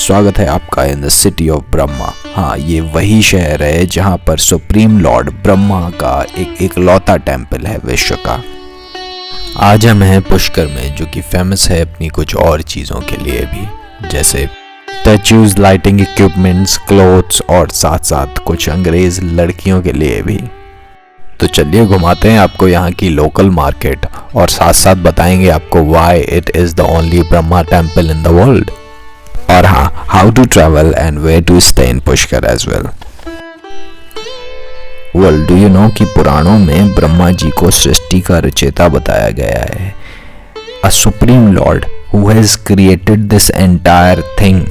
स्वागत है आपका in the city of Brahma. हाँ, ये वही शहर है जहाँ पर सुप्रीम लॉर्ड ब्रह्मा का एक इकलौता टेम्पल है विश्व का। आज हम हैं पुष्कर में, जो कि फेमस है अपनी कुछ और चीज़ों के लिए भी, जैसे स्टैचूज, लाइटिंग इक्विपमेंट्स, क्लोथ्स और साथ साथ कुछ अंग्रेज लड़कियों के लिए भी। तो चलिए घुमाते हैं आपको यहाँ की लोकल मार्केट और साथ साथ बताएंगे आपको why it is the only Brahma temple in the world. और हाँ, how to travel and where to stay in Pushkar as well. Well, do you know कि पुराणों में ब्रह्मा जी को सृष्टि का रचयिता बताया गया है, अ supreme Lord who has created this entire thing.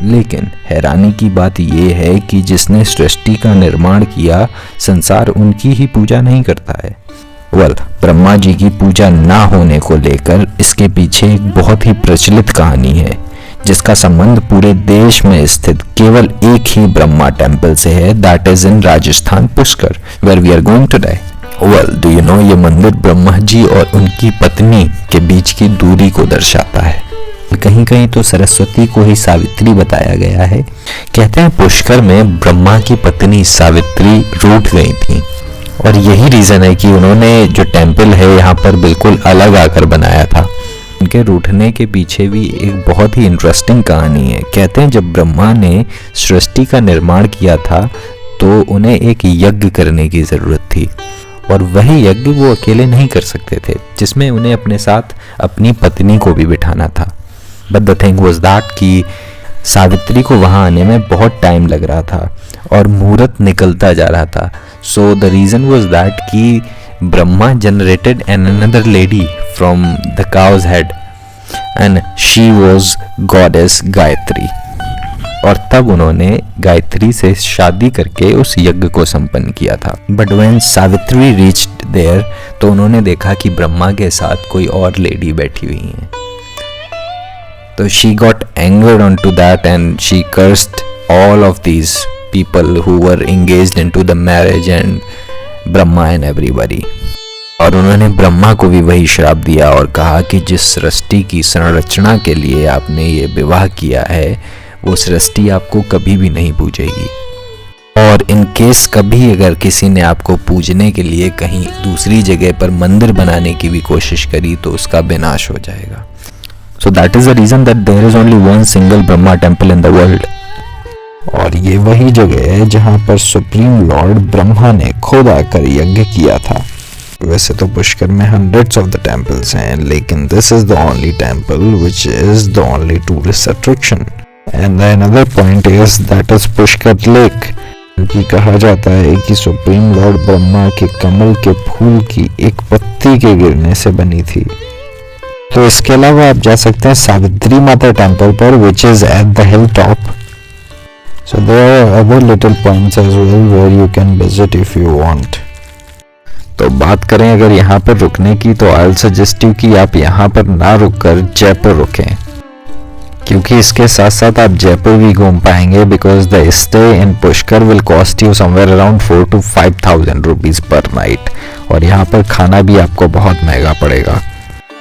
लेकिन हैरानी की बात यह है कि जिसने सृष्टि का निर्माण किया, संसार उनकी ही पूजा नहीं करता है। ब्रह्मा जी की पूजा ना होने को लेकर इसके पीछे एक बहुत ही प्रचलित कहानी है, जिसका संबंध पूरे देश में स्थित केवल एक ही ब्रह्मा टेम्पल से है, that is in Rajasthan Pushkar, where we are going today. Do you know, ये मंदिर ब्रह्मा जी और उनकी पत्नी के बीच की दूरी को दर्शाता है। कहीं कहीं तो सरस्वती को ही सावित्री बताया गया है। कहते हैं पुष्कर में ब्रह्मा की पत्नी सावित्री रूठ गई थी और यही रीजन है कि उन्होंने जो टेम्पल है यहाँ पर बिल्कुल अलग आकर बनाया था। उनके रूठने के पीछे भी एक बहुत ही इंटरेस्टिंग कहानी है। कहते हैं जब ब्रह्मा ने सृष्टि का निर्माण किया था तो उन्हें एक यज्ञ करने की जरूरत थी और वही यज्ञ वो अकेले नहीं कर सकते थे, जिसमें उन्हें अपने साथ अपनी पत्नी को भी बिठाना था। But the thing was that कि सावित्री को वहाँ आने में बहुत टाइम लग रहा था और मुहूर्त निकलता जा रहा था। So the reason was that कि Brahma generated an another lady from the cow's head and she was goddess Gayatri, और तब उन्होंने गायत्री से शादी करके उस यज्ञ को संपन्न किया था। But when Savitri reached there, तो उन्होंने देखा कि ब्रह्मा के साथ कोई और लेडी बैठी हुई है। So she got angered onto that and she cursed all of these people who were engaged into the marriage and Brahma and everybody. और उन्होंने ब्रह्मा को भी वही श्राप दिया और कहा कि जिस सृष्टि की संरचना के लिए आपने ये विवाह किया है, वो सृष्टि आपको कभी भी नहीं पूजेगी। और इन केस कभी अगर किसी ने आपको पूजने के लिए कहीं दूसरी जगह पर मंदिर बनाने की भी कोशिश करी तो उसका विनाश हो जाएगा। So that is the reason that there is only one single Brahma temple in the world. और ये वही जगह है जहाँ पर सुप्रीम लॉर्ड ब्रह्मा ने खुद आकर यज्ञ किया था। वैसे तो पुष्कर में hundreds of the temples हैं, लेकिन this is the only temple which is the only tourist attraction. And the another point is that is Pushkar lake, कि कहा जाता है कि सुप्रीम लॉर्ड ब्रह्मा के कमल के फूल की एक पत्ती के गिरने से बनी थी। तो इसके अलावा आप जा सकते हैं सावित्री माता टेम्पल पर, which is at the hill top. So there are other little points as well where you can visit if you want. तो बात करें अगर यहाँ पर रुकने की, तो आई विल सजेस्ट यू कि आप यहाँ पर ना रुककर जयपुर रुकें, क्योंकि इसके साथ साथ आप जयपुर भी घूम पाएंगे, because the stay in Pushkar will cost you somewhere around 4,000 to 5,000 rupees per night, और यहाँ पर खाना भी आपको बहुत महंगा पड़ेगा।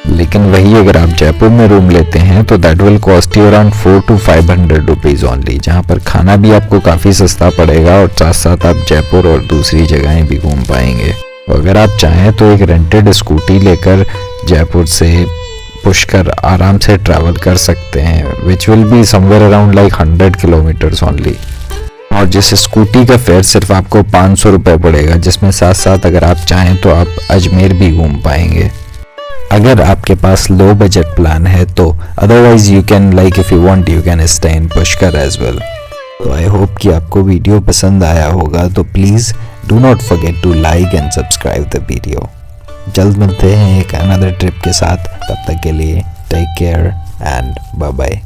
लेकिन वही अगर आप जयपुर में रूम लेते हैं तो that will cost you around 400 to 500 rupees only, जहाँ पर खाना भी आपको काफ़ी सस्ता पड़ेगा और साथ साथ आप जयपुर और दूसरी जगहें भी घूम पाएंगे। अगर आप चाहें तो एक रेंटेड स्कूटी लेकर जयपुर से पुष्कर आराम से ट्रैवल कर सकते हैं, which will be somewhere around like 100 kilometres only. और जिस स्कूटी का फेयर सिर्फ आपको 500 रुपये पड़ेगा, जिसमें साथ साथ अगर आप चाहें तो आप अजमेर भी घूम पाएंगे अगर आपके पास लो बजट प्लान है तो। Otherwise you can, like if you want, you can stay in Pushkar as well. तो आई होप कि आपको वीडियो पसंद आया होगा, तो please do not forget to like and subscribe the video. जल्द मिलते हैं एक अनदर ट्रिप के साथ, तब तक के लिए take care and bye bye.